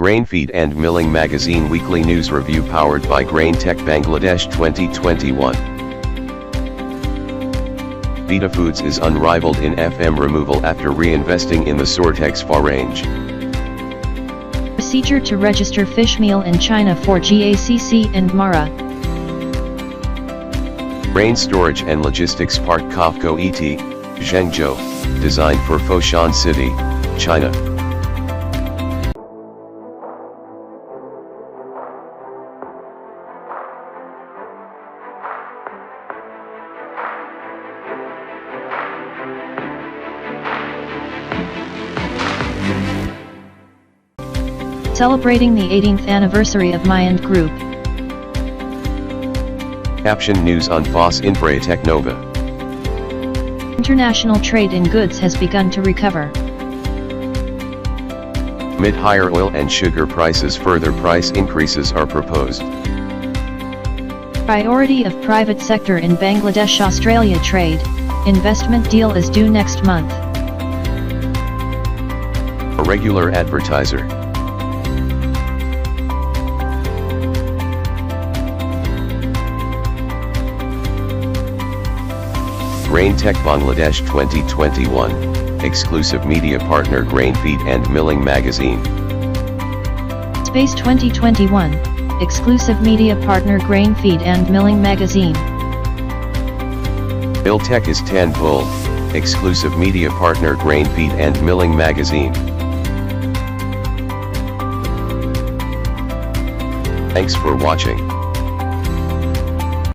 Grain Feed and Milling Magazine Weekly News Review powered by Grain Tech Bangladesh 2021. Vita Foods is unrivaled in FM removal after reinvesting in the Sortex FA range. Procedure to register fish meal in China for GACC and MARA. Grain Storage and Logistics Park Kofco ET, Zhengzhou, designed for Foshan City, China. Celebrating the 18th anniversary of Myant Group. Caption News on FOSS Infra Technova. International trade in goods has begun to recover. Amid higher oil and sugar prices, further price increases are proposed. Priority of private sector in Bangladesh-Australia trade. Investment deal is due next month. A regular advertiser. Grain Tech Bangladesh 2021, exclusive media partner Grain Feed and Milling Magazine. Space 2021, exclusive media partner Grain Feed and Milling Magazine. Tech is Tanpol, exclusive media partner Grain Feed and Milling Magazine. Thanks for watching.